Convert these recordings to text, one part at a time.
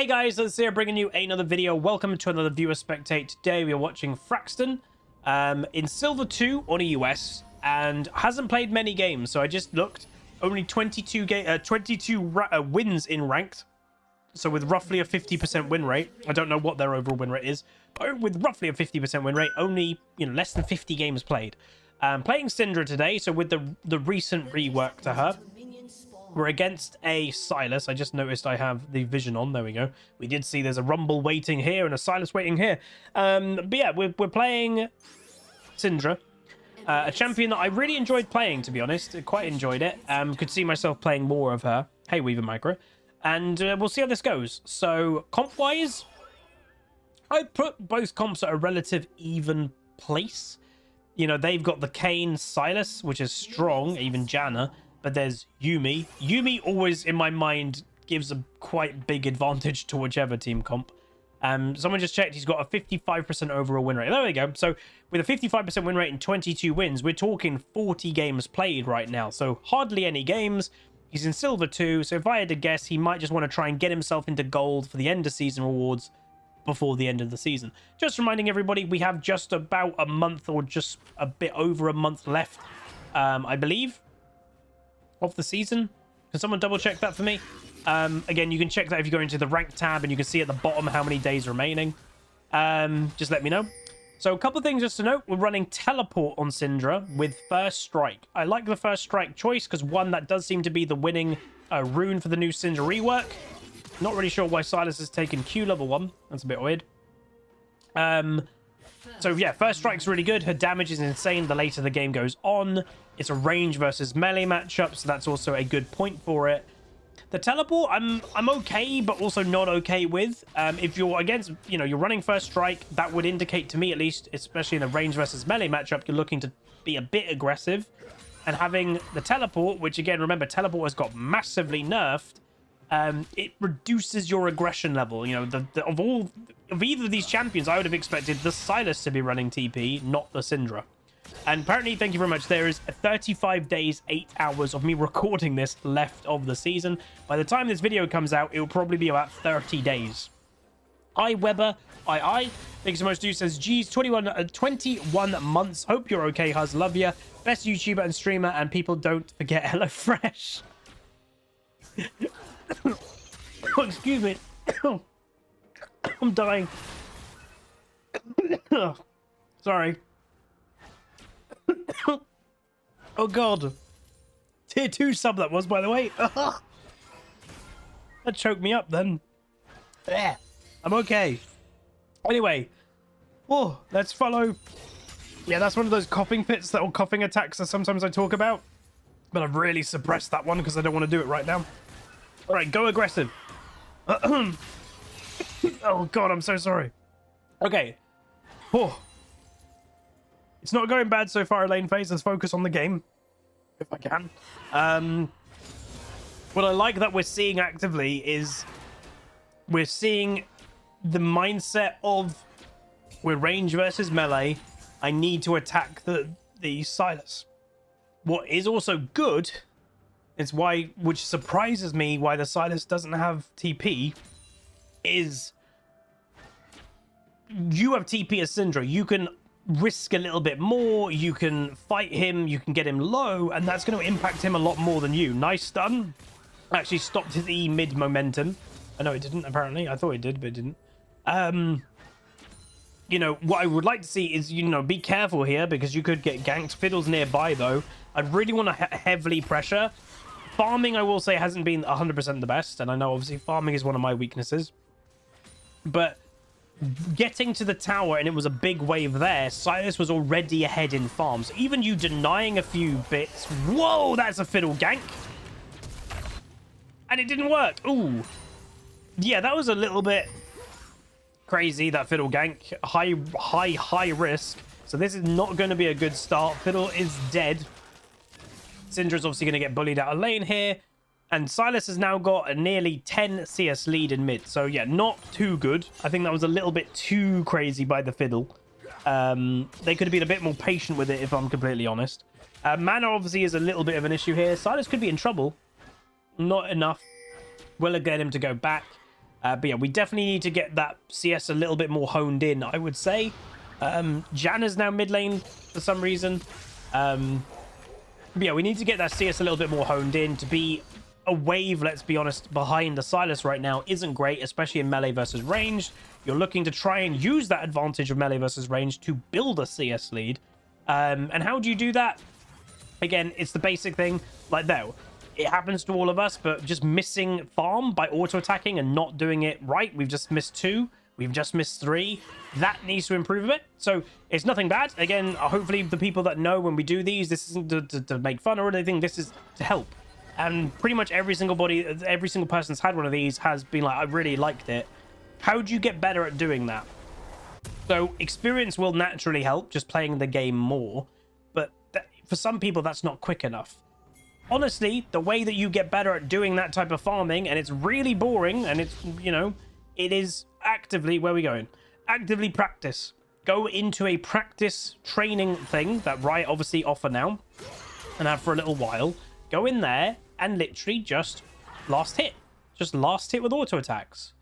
Hey guys, it's here bringing you another video. Welcome to another viewer spectate. Today we are watching Fraxton in Silver 2 on EUS and hasn't played many games. So I just looked, only 22 wins in ranked. So with roughly a 50% win rate, I don't know what their overall win rate is, but with roughly a 50% win rate, only less than 50 games played. Playing SYNDRA today, so with the recent rework to her. We're against a Silas. I just noticed I have the vision on. There we go. We did see there's a Rumble waiting here and a Silas waiting here. But yeah, we're playing SYNDRA. A champion that I really enjoyed playing, to be honest. I quite enjoyed it. Could see myself playing more of her. Hey, Weaver Micro. And we'll see how this goes. So, comp-wise, I put both comps at a relative even place. You know, they've got the Kane Silas, which is strong, even Janna. But there's Yuumi. Yuumi always, in my mind, gives a quite big advantage to whichever team comp. Someone just checked. He's got a 55% overall win rate. There we go. So with a 55% win rate and 22 wins, we're talking 40 games played right now. So hardly any games. He's in Silver 2. So if I had to guess, he might just want to try and get himself into gold for the end of season rewards before the end of the season. Just reminding everybody, we have just about a month or just a bit over a month left, I believe, of the season. Can someone double check that for me? Again, you can check that if you go into the rank tab and you can see at the bottom how many days remaining. Just let me know. So a couple of things just to note. We're running teleport on SYNDRA with first strike. I like the first strike choice because one, that does seem to be the winning rune for the new SYNDRA rework. Not really sure why Silas has taken Q level 1. That's a bit weird. So yeah, first strike's really good. Her damage is insane the later the game goes on. It's a range versus melee matchup, so that's also a good point for it. The teleport, I'm okay, but also not okay with. If you're against, you're running first strike, that would indicate to me at least, especially in a range versus melee matchup, you're looking to be a bit aggressive. And having the teleport, which again, remember, teleport has got massively nerfed. It reduces your aggression level. Of either of these champions, I would have expected the Silas to be running TP, not the SYNDRA. And apparently, thank you very much, there is 35 days, 8 hours of me recording this left of the season. By the time this video comes out, it will probably be about 30 days. Weber, thank you so much, dude. Says, geez, 21 months. Hope you're okay, Huz. Love ya. Best YouTuber and streamer, and people don't forget HelloFresh. Oh, excuse me. I'm dying. Sorry. Oh god. Tier 2 sub that was, by the way. That choked me up then. Yeah, I'm okay. Anyway. Oh, let's follow. Yeah, that's one of those coughing fits, that or coughing attacks that sometimes I talk about. But I've really suppressed that one because I don't want to do it right now. Alright, go aggressive. Oh god, I'm so sorry. Okay. Oh. It's not going bad so far, lane phase. Let's focus on the game, if I can. What I like that we're seeing actively is we're seeing the mindset of we're range versus melee. I need to attack the Silas. What is also good, it's why, which surprises me, why the Silas doesn't have TP, is you have TP as SYNDRA. You can risk a little bit more, you can fight him, you can get him low, and that's going to impact him a lot more than you. Nice stun. Actually stopped his E mid momentum. I know it didn't, apparently. I thought it did, but it didn't. What I would like to see is, be careful here because you could get ganked. Fiddle's nearby, though. I'd really want to heavily pressure. Farming, I will say, hasn't been 100% the best, and I know, obviously, farming is one of my weaknesses. But getting to the tower, and it was a big wave there, Silas was already ahead in farm. So even you denying a few bits... Whoa, that's a Fiddle gank! And it didn't work. Ooh. Yeah, that was a little bit crazy, that Fiddle gank. High risk. So this is not going to be a good start. Fiddle is dead. SYNDRA's obviously going to get bullied out of lane here. And Silas has now got a nearly 10 CS lead in mid. So, yeah, not too good. I think that was a little bit too crazy by the Fiddle. They could have been a bit more patient with it, if I'm completely honest. Mana, obviously, is a little bit of an issue here. Silas could be in trouble. Not enough. Will get him to go back. But yeah, we definitely need to get that CS a little bit more honed in, I would say. Jan is now mid lane for some reason. But yeah, we need to get that CS a little bit more honed in. To be a wave, let's be honest, behind the Sylas right now isn't great, especially in melee versus ranged. You're looking to try and use that advantage of melee versus ranged to build a CS lead. And how do you do that? Again, it's the basic thing. Like, though, it happens to all of us, but just missing farm by auto-attacking and not doing it right. We've just missed 2. We've just missed 3. That needs to improve a bit. So it's nothing bad. Again, hopefully the people that know when we do these, this isn't to make fun or anything. This is to help. And pretty much every single person that's had one of these has been like, I really liked it. How do you get better at doing that? So experience will naturally help, just playing the game more. But for some people, that's not quick enough. Honestly, the way that you get better at doing that type of farming, and it's really boring, and it's, you know, it is actively, where are we going? Actively practice. Go into a practice training thing that Riot obviously offer now, and have for a little while. Go in there and literally just last hit. Just last hit with auto attacks.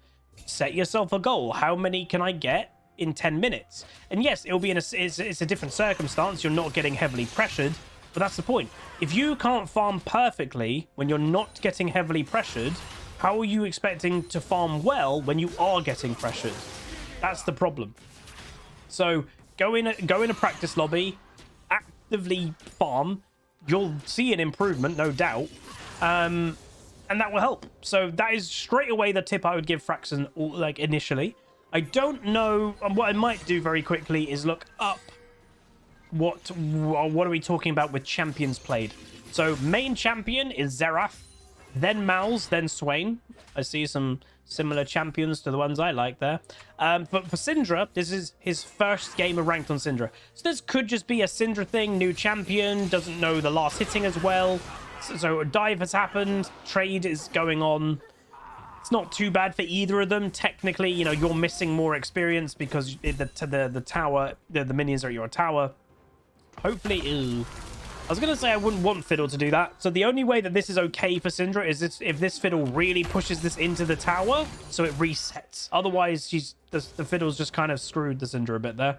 Set yourself a goal. How many can I get in 10 minutes? And yes, it'll be it's a different circumstance. You're not getting heavily pressured, but that's the point. If you can't farm perfectly when you're not getting heavily pressured, how are you expecting to farm well when you are getting pressured? That's the problem. So go in a practice lobby, actively farm. You'll see an improvement, no doubt, and that will help. So that is straight away the tip I would give Fraxton, like, initially. I don't know. What I might do very quickly is look up what are we talking about with champions played. So main champion is Xerath, then Malz, then Swain. I see some similar champions to the ones I like there. But for Syndra, this is his first game of ranked on Syndra. So this could just be a Syndra thing, new champion, doesn't know the last hitting as well. So a dive has happened, trade is going on. It's not too bad for either of them. Technically, you know, you're missing more experience because the tower, the minions are at your tower. Hopefully, I was going to say I wouldn't want Fiddle to do that. So the only way that this is okay for Syndra is if this Fiddle really pushes this into the tower, so it resets. Otherwise, the Fiddle's just kind of screwed the Syndra a bit there.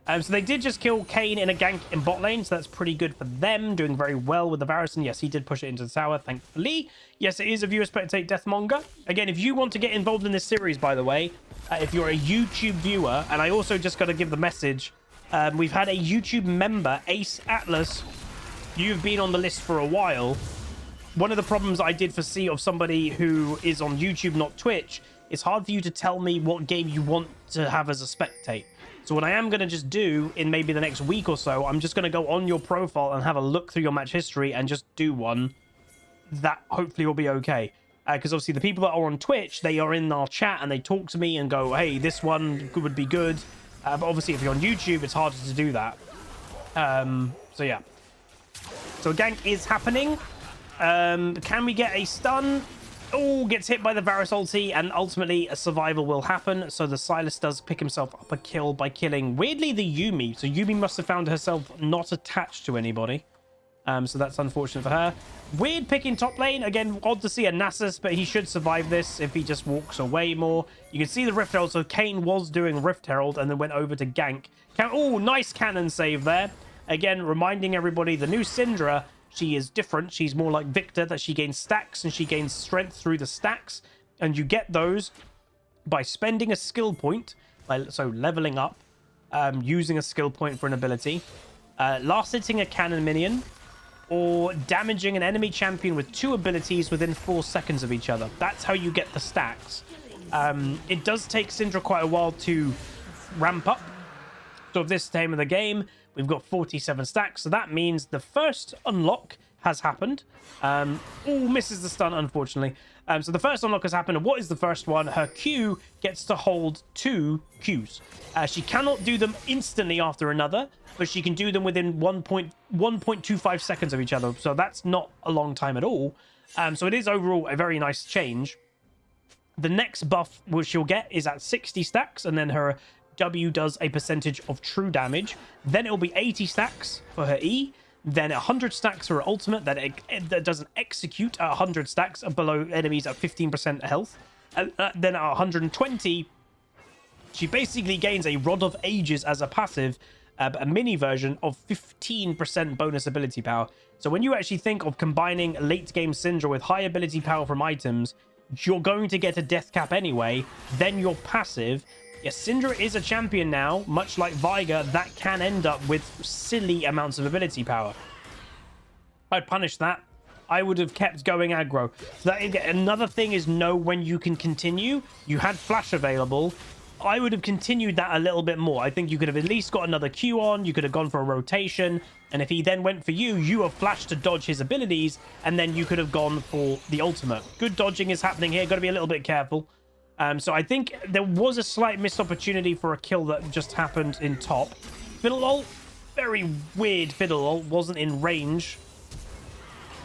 So they did just kill Kayn in a gank in bot lane, so that's pretty good for them. Doing very well with the Varus, and yes, he did push it into the tower, thankfully. Yes, it is a viewer spectate deathmonger. Again, if you want to get involved in this series, by the way, if you're a YouTube viewer, and I also just got to give the message, we've had a YouTube member, Ace Atlas. You've been on the list for a while. One of the problems I did foresee of somebody who is on YouTube, not Twitch, it's hard for you to tell me what game you want to have as a spectate. So what I am going to just do in maybe the next week or so, I'm just going to go on your profile and have a look through your match history and just do one that hopefully will be okay. Because obviously the people that are on Twitch, they are in our chat and they talk to me and go, hey, this one would be good. But obviously if you're on YouTube, it's harder to do that. So yeah. So a gank is happening. Can we get a stun? Oh, gets hit by the Varus ulti, and ultimately a survival will happen. So the Sylas does pick himself up a kill by killing, weirdly, the Yuumi. So Yuumi must have found herself not attached to anybody. So that's unfortunate for her. Weird picking top lane. Again, odd to see a Nasus, but he should survive this if he just walks away more. You can see the Rift Herald. So Kayn was doing Rift Herald and then went over to gank. Oh, nice cannon save there. Again, reminding everybody, the new Syndra, she is different. She's more like Victor, that she gains stacks and she gains strength through the stacks. And you get those by spending a skill point, so leveling up, using a skill point for an ability, last hitting a cannon minion, or damaging an enemy champion with 2 abilities within 4 seconds of each other. That's how you get the stacks. It does take Syndra quite a while to ramp up. So of this time of the game, we've got 47 stacks. So that means the first unlock has happened. Oh, misses the stun, unfortunately. So the first unlock has happened. And what is the first one? Her Q gets to hold 2 Qs. She cannot do them instantly after another, but she can do them within 1.25 seconds of each other. So that's not a long time at all. So it is overall a very nice change. The next buff which she'll get is at 60 stacks, and then her W does a percentage of true damage. Then it'll be 80 stacks for her E. Then 100 stacks for her ultimate that doesn't execute at 100 stacks below enemies at 15% health. And then at 120, she basically gains a Rod of Ages as a passive, a mini version of 15% bonus ability power. So when you actually think of combining late game Syndra with high ability power from items, you're going to get a death cap anyway. Then your passive. Yes, Syndra is a champion now, much like Viger, that can end up with silly amounts of ability power. I'd punish that. I would have kept going aggro. So that, another thing is know when you can continue. You had flash available. I would have continued that a little bit more. I think you could have at least got another Q on. You could have gone for a rotation. And if he then went for you, you have flashed to dodge his abilities. And then you could have gone for the ultimate. Good dodging is happening here. Got to be a little bit careful. So I think there was a slight missed opportunity for a kill that just happened in top. Fiddle ult. Very weird fiddle ult. Wasn't in range.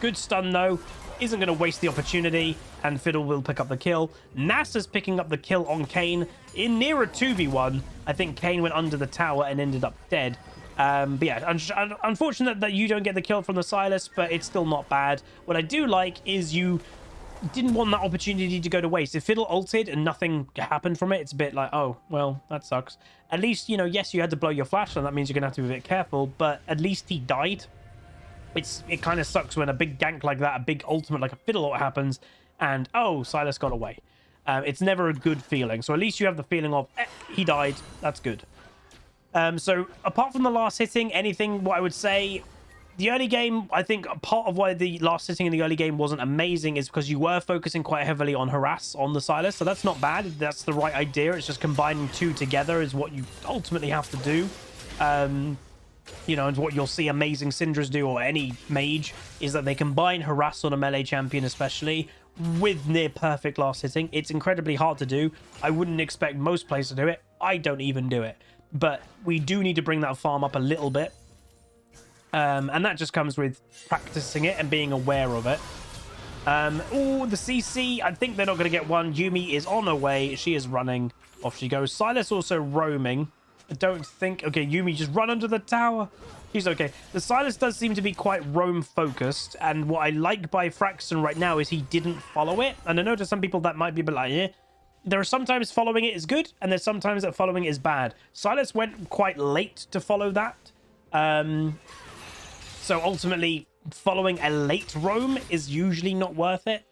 Good stun though. Isn't going to waste the opportunity, and Fiddle will pick up the kill. NASA's picking up the kill on Kayn in near a 2v1. I think Kayn went under the tower and ended up dead. But yeah, unfortunate that you don't get the kill from the Sylas, but it's still not bad. What I do like is you didn't want that opportunity to go to waste. If Fiddle ulted and nothing happened from it, it's a bit like, oh, well, that sucks. At least, you know, yes, you had to blow your flash, and that means you're going to have to be a bit careful, but at least he died. It kind of sucks when a big gank like that, a big ultimate like a Fiddle ult happens, and oh, Sylas got away. It's never a good feeling. So at least you have the feeling of he died. That's good. So apart from the last hitting, anything what I would say, the early game, I think part of why the last hitting in the early game wasn't amazing is because you were focusing quite heavily on harass on the Sylas. So that's not bad. That's the right idea. It's just combining two together is what you ultimately have to do. You know, and what you'll see amazing Syndras do, or any mage, is that they combine harass on a melee champion especially with near perfect last hitting. It's incredibly hard to do. I wouldn't expect most players to do it. I don't even do it. But we do need to bring that farm up a little bit. And that just comes with practicing it and being aware of it. Oh, the CC, I think they're not going to get one. Yuumi is on her way. She is running. Off she goes. Sylas also roaming. I don't think... Okay, Yuumi, just run under the tower. She's okay. The Sylas does seem to be quite roam-focused, and what I like by Fraxton right now is he didn't follow it. And I know to some people that might be a bit like, yeah. There are sometimes following it is good, and there's sometimes that following it is bad. Sylas went quite late to follow that. So ultimately, following a late roam is usually not worth it.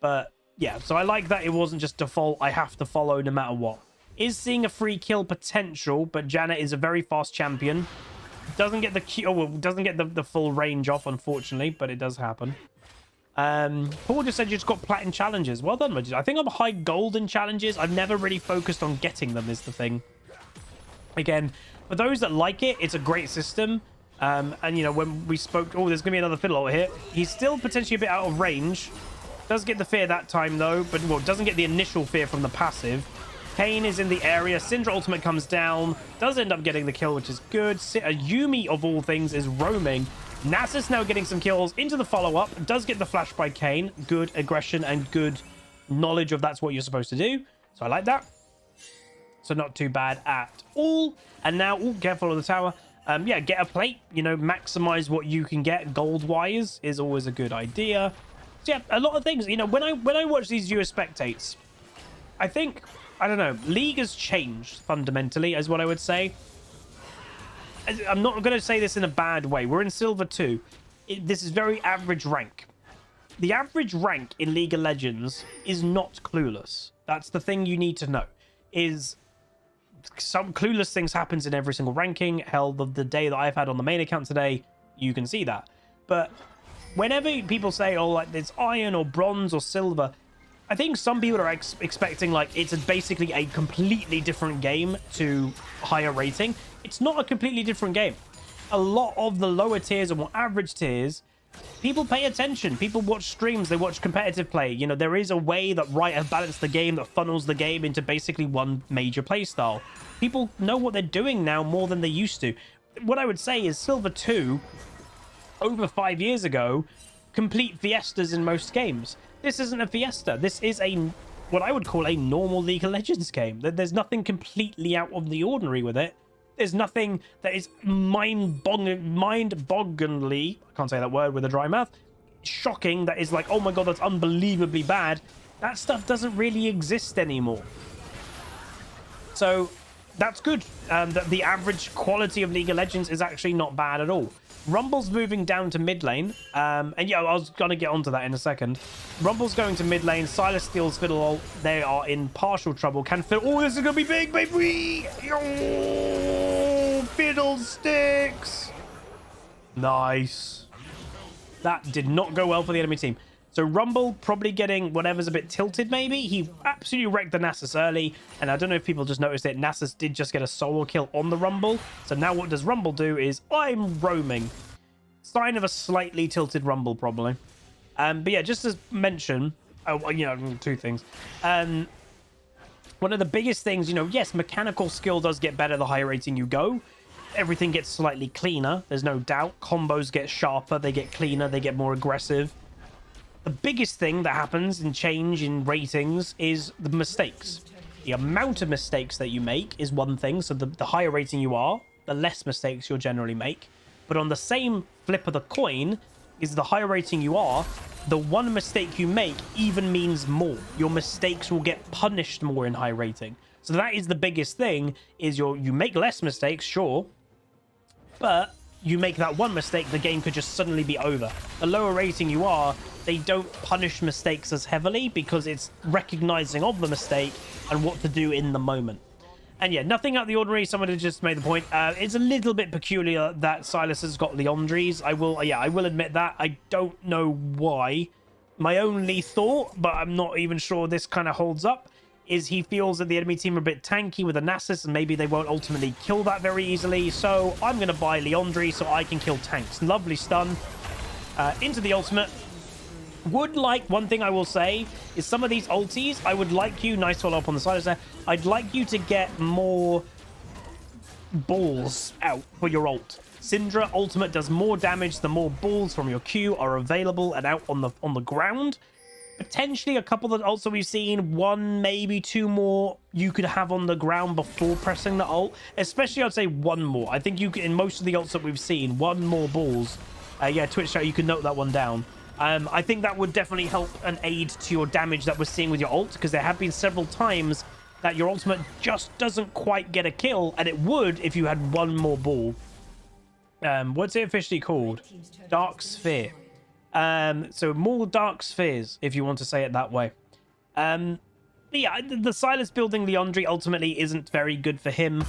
But yeah, so I like that it wasn't just default, I have to follow no matter what. Is seeing a free kill potential, but Janet is a very fast champion. Doesn't get the doesn't get the full range off, unfortunately, but it does happen. Paul just said you just got platinum challenges. Well done, Reggie. I think I'm high gold in challenges. I've never really focused on getting them, is the thing. Again, for those that like it, it's a great system. And you know, when we spoke, oh, there's gonna be another Fiddle over here. He's still potentially a bit out of range. Does get the fear that time though, but well, doesn't get the initial fear from the passive. Kayn is in the area. Syndra ultimate comes down. Does end up getting the kill, which is good. Yuumi, of all things, is roaming. Nasus now getting some kills into the follow-up. Does get the flash by Kayn. Good aggression and good knowledge of that's what you're supposed to do. So I like that. So not too bad at all. And now, oh, careful of the tower. Yeah, get a plate. You know, maximize what you can get gold-wise is always a good idea. So yeah, a lot of things. You know, when I watch these viewer spectates, I think... I don't know. League has changed fundamentally, is what I would say. I'm not going to say this in a bad way. We're in Silver 2. This is very average rank. The average rank in League of Legends is not clueless. That's the thing you need to know. Is some clueless things happens in every single ranking. Hell, the day that I've had on the main account today, you can see that. But whenever people say, oh, like it's iron or bronze or silver... I think some people are expecting like it's basically a completely different game to higher rating. It's not a completely different game. A lot of the lower tiers and more average tiers, people pay attention. People watch streams. They watch competitive play. You know, there is a way that Riot have balanced the game that funnels the game into basically one major play style. People know what they're doing now more than they used to. What I would say is Silver 2, over 5 years ago, complete fiestas in most games. This isn't a fiesta. This is what I would call a normal League of Legends game. There's nothing completely out of the ordinary with it. There's nothing that is mind-bogglingly, I can't say that word with a dry mouth, shocking, that is like, oh my god, that's unbelievably bad. That stuff doesn't really exist anymore. So that's good. That the average quality of League of Legends is actually not bad at all. Rumble's moving down to mid lane. And yeah, I was going to get onto that in a second. Rumble's going to mid lane. Silas steals Fiddle ult. They are in partial trouble. Can Fiddle... Oh, this is going to be big, baby! Oh, Fiddlesticks! Nice. That did not go well for the enemy team. So Rumble probably getting whatever's a bit tilted, maybe. He absolutely wrecked the Nasus early. And I don't know if people just noticed it. Nasus did just get a solo kill on the Rumble. So now what does Rumble do is I'm roaming. Sign of a slightly tilted Rumble, probably. But yeah, just to mention, two things. One of the biggest things, yes, mechanical skill does get better the higher rating you go. Everything gets slightly cleaner. There's no doubt. Combos get sharper. They get cleaner. They get more aggressive. The biggest thing that happens in change in ratings is the mistakes. The amount of mistakes that you make is one thing. So the higher rating you are, the less mistakes you'll generally make. But on the same flip of the coin is the higher rating you are, the one mistake you make even means more. Your mistakes will get punished more in high rating. So that is the biggest thing, is you make less mistakes, sure, but you make that one mistake, the game could just suddenly be over. The lower rating you are, they don't punish mistakes as heavily because it's recognizing of the mistake and what to do in the moment. And yeah, nothing out of the ordinary. Someone had just made the point. It's a little bit peculiar that Silas has got Leandries. I will admit that. I don't know why. My only thought, but I'm not even sure this kind of holds up, is he feels that the enemy team are a bit tanky with a Nasus and maybe they won't ultimately kill that very easily. So I'm going to buy Leandry so I can kill tanks. Lovely stun. Into the ultimate. One thing I will say is some of these ultis, I would like you, nice follow up on the side there, I'd like you to get more balls out for your ult. Syndra ultimate does more damage the more balls from your Q are available and out on the ground. Potentially a couple of ults that we've seen, one, maybe two more you could have on the ground before pressing the ult. Especially, I'd say one more. I think you can, in most of the ults that we've seen, one more balls. Yeah, Twitch chat, you can note that one down. I think that would definitely help and aid to your damage that we're seeing with your ult, because there have been several times that your ultimate just doesn't quite get a kill, and it would if you had one more ball. What's it officially called? Dark Sphere. So more Dark Spheres, if you want to say it that way. Yeah, the Silas building Leandry ultimately isn't very good for him.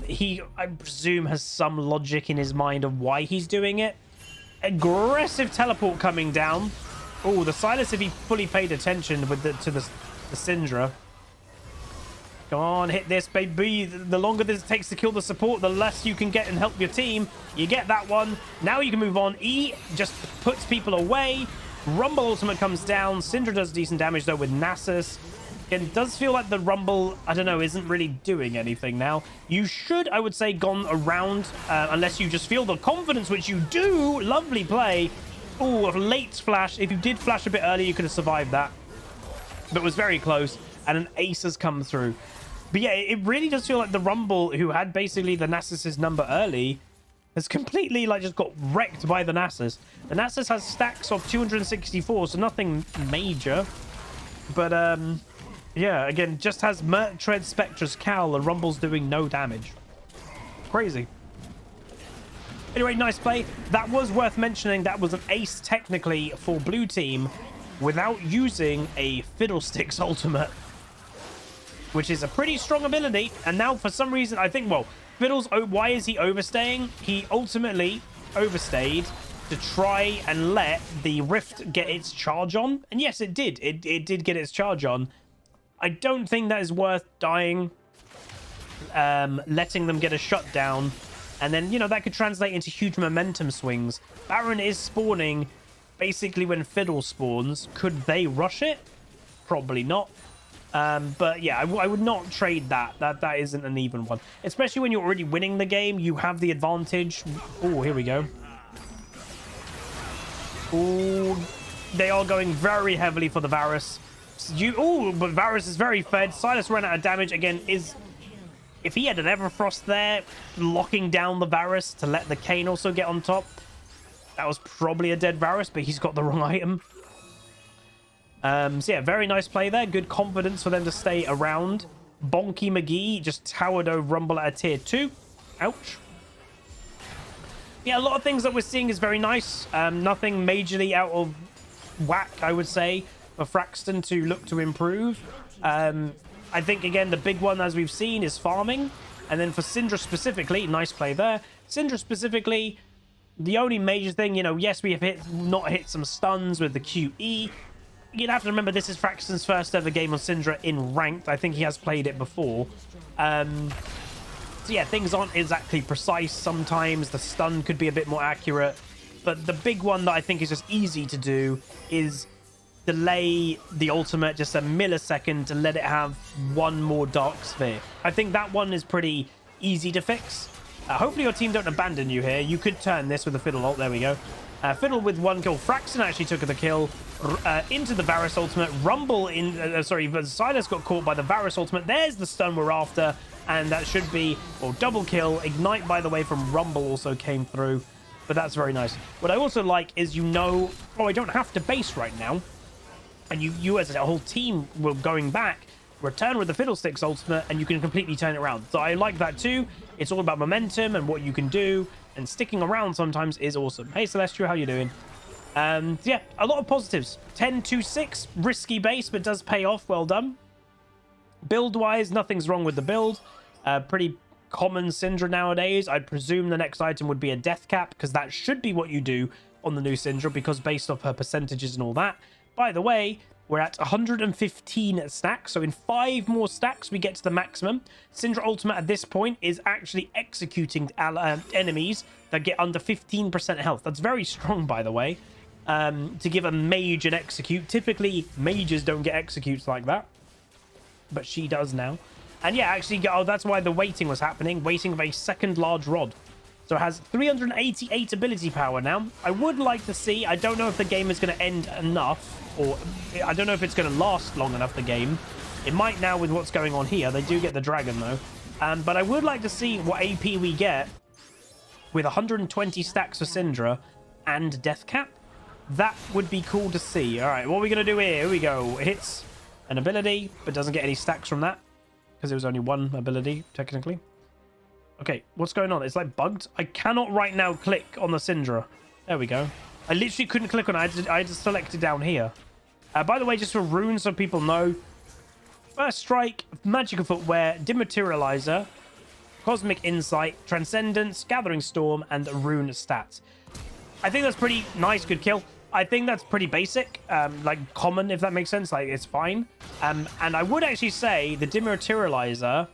He, I presume, has some logic in his mind of why he's doing it. Aggressive teleport coming down. Oh, the Silas, if he fully paid attention to the Syndra. Come on, hit this, baby. The longer this takes to kill the support, the less you can get and help your team. You get that one. Now you can move on. E just puts people away. Rumble ultimate comes down. Syndra does decent damage, though, with Nasus. It does feel like the Rumble, I don't know, isn't really doing anything now. You should, I would say, gone around, unless you just feel the confidence, which you do. Lovely play. Oh, a late flash. If you did flash a bit earlier, you could have survived that. But it was very close. And an ace has come through. But yeah, it really does feel like the Rumble, who had basically the Nasus's number early, has completely just got wrecked by the Nasus. The Nasus has stacks of 264, so nothing major. But yeah, again, just has Merc Tread Spectra's Cowl, and Rumble's doing no damage. Crazy. Anyway, nice play. That was worth mentioning. That was an ace technically for blue team without using a Fiddlesticks ultimate, which is a pretty strong ability. And now for some reason, I think, well, Fiddles, why is he overstaying? He ultimately overstayed to try and let the Rift get its charge on. And yes, it did. It did get its charge on. I don't think that is worth dying, letting them get a shutdown. And then, that could translate into huge momentum swings. Baron is spawning basically when Fiddle spawns. Could they rush it? Probably not. But yeah, I would not trade that. That isn't an even one. Especially when you're already winning the game. You have the advantage. Oh, here we go. Oh, they are going very heavily for the Varus. Oh, but Varus is very fed. Silas ran out of damage again. If he had an Everfrost there, locking down the Varus to let the Kayn also get on top, that was probably a dead Varus, but he's got the wrong item. So yeah, very nice play there. Good confidence for them to stay around. Bonky McGee just towered over Rumble at a tier 2. Ouch. Yeah, a lot of things that we're seeing is very nice. Nothing majorly out of whack, I would say, for Fraxton to look to improve. I think, again, the big one, as we've seen, is farming. And then for SYNDRA specifically, nice play there. SYNDRA specifically, the only major thing, you know, yes, we have not hit some stuns with the QE. You'd have to remember this is Fraxton's first ever game on SYNDRA in ranked. I think he has played it before. So yeah, things aren't exactly precise sometimes. The stun could be a bit more accurate. But the big one that I think is just easy to do is delay the ultimate just a millisecond to let it have one more Dark Sphere. I think that one is pretty easy to fix. Hopefully your team don't abandon you here. You could turn this with a Fiddle ult. There we go. Fiddle with 1 kill. Fraxton actually took the kill into the Varus ultimate. Rumble in... sorry, Silas got caught by the Varus ultimate. There's the stun we're after. And that should be... well, double kill. Ignite, by the way, from Rumble also came through. But that's very nice. What I also like is, you know... oh, I don't have to base right now. And you as a whole team were going back, return with the Fiddlesticks ultimate, and you can completely turn it around. So I like that too. It's all about momentum and what you can do, and sticking around sometimes is awesome. Hey Celestial, how you doing? Yeah, a lot of positives. 10-2-6, risky base, but does pay off. Well done. Build wise, nothing's wrong with the build. Pretty common SYNDRA nowadays. I'd presume the next item would be a death cap, because that should be what you do on the new SYNDRA, because based off her percentages and all that. By the way, we're at 115 stacks, so in 5 more stacks we get to the maximum. SYNDRA Ultimate at this point is actually executing enemies that get under 15% health. That's very strong, by the way, to give a mage an execute. Typically, mages don't get executes like that, but she does now. And yeah, actually, oh, that's why the waiting was happening. Waiting of a second large rod. So it has 388 ability power now. I would like to see, I don't know if the game is going to end enough, or I don't know if it's going to last long enough, the game. It might now with what's going on here. They do get the dragon, though. But I would like to see what AP we get with 120 stacks for SYNDRA and Death Cap. That would be cool to see. All right, what are we going to do here? Here we go. It hits an ability, but doesn't get any stacks from that, because it was only one ability, technically. Okay, what's going on? It's like bugged. I cannot right now click on the SYNDRA. There we go. I literally couldn't click on it. I had to select it down here. By the way, just for runes, so people know. First Strike, Magical Footwear, Dematerializer, Cosmic Insight, Transcendence, Gathering Storm, and Rune stats. I think that's pretty nice. Good kill. I think that's pretty basic. Like common, if that makes sense. Like, it's fine. And I would actually say the Dematerializer...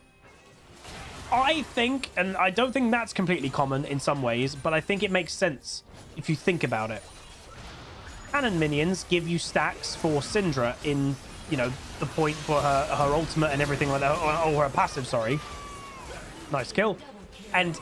I think, and I don't think that's completely common in some ways, but I think it makes sense if you think about it. Cannon minions give you stacks for SYNDRA in, you know, the point for her ultimate and everything like that, or her passive, sorry. Nice kill. And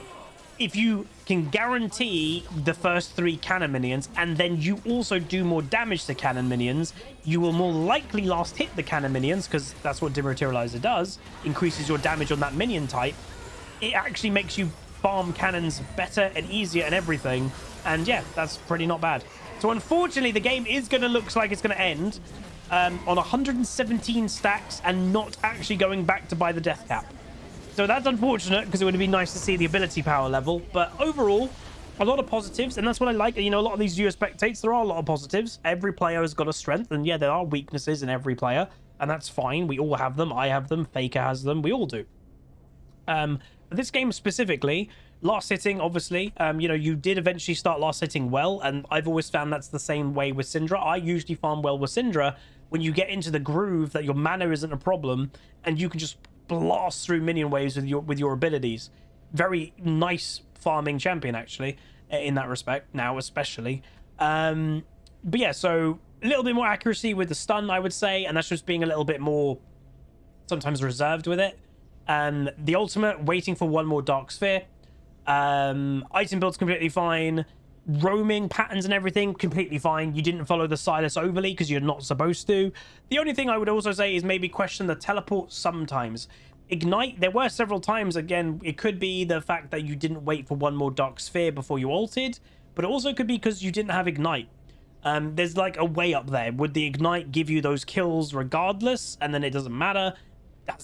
if you can guarantee the first 3 cannon minions, and then you also do more damage to cannon minions, you will more likely last hit the cannon minions, because that's what Dematerializer does, increases your damage on that minion type. It actually makes you farm cannons better and easier and everything. And yeah, that's pretty not bad. So unfortunately, the game is going to look like it's going to end on 117 stacks and not actually going back to buy the death cap. So that's unfortunate, because it would have been nice to see the ability power level. But overall, a lot of positives, and that's what I like. You know, a lot of these viewer spectates, there are a lot of positives. Every player has got a strength, and yeah, there are weaknesses in every player, and that's fine. We all have them. I have them. Faker has them. We all do. This game specifically, last hitting, obviously, you know, you did eventually start last hitting well, and I've always found that's the same way with SYNDRA. I usually farm well with SYNDRA when you get into the groove that your mana isn't a problem, and you can just blast through minion waves with your abilities. Very nice farming champion, actually, in that respect, now especially. But yeah, so a little bit more accuracy with the stun, I would say, and that's just being a little bit more sometimes reserved with it. The ultimate, waiting for one more Dark Sphere. Item build's completely fine. Roaming patterns and everything, completely fine. You didn't follow the Silas overly because you're not supposed to. The only thing I would also say is maybe question the teleport sometimes. Ignite, there were several times, again, it could be the fact that you didn't wait for one more Dark Sphere before you ulted, but it also could be because you didn't have Ignite. There's like a way up there. Would the Ignite give you those kills regardless, and then it doesn't matter?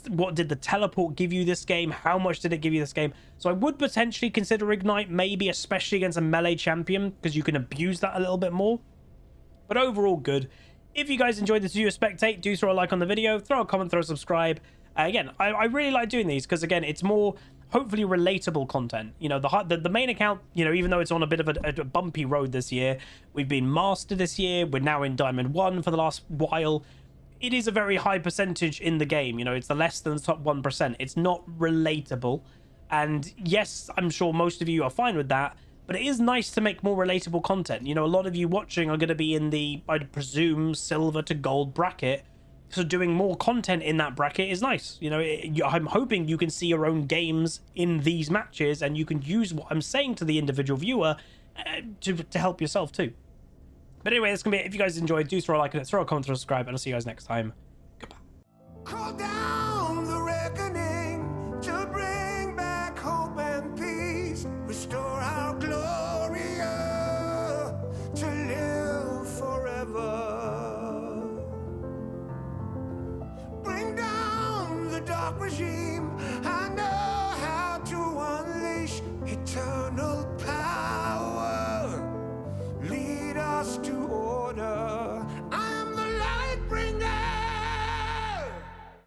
What did the teleport give you this game? How much did it give you this game? So I would potentially consider Ignite, maybe especially against a melee champion, because you can abuse that a little bit more. But overall, good. If you guys enjoyed this video, Spectate, do throw a like on the video, throw a comment, throw a subscribe. Again, I really like doing these because, again, it's more hopefully relatable content. You know, the main account, you know, even though it's on a bit of a bumpy road this year, we've been Master this year, we're now in Diamond 1 for the last while. It is a very high percentage in the game. You know, it's the less than the top 1%. It's not relatable. And yes, I'm sure most of you are fine with that, but it is nice to make more relatable content. You know, a lot of you watching are going to be in the, I'd presume, silver to gold bracket. So doing more content in that bracket is nice. You know, I'm hoping you can see your own games in these matches and you can use what I'm saying to the individual viewer to help yourself too. But anyway, that's going to be it. If you guys enjoyed, do throw a like on it, throw a comment, throw a subscribe, and I'll see you guys next time. Goodbye. Call down the reckoning to bring back hope and peace. Restore our Gloria to live forever. Bring down the dark regime.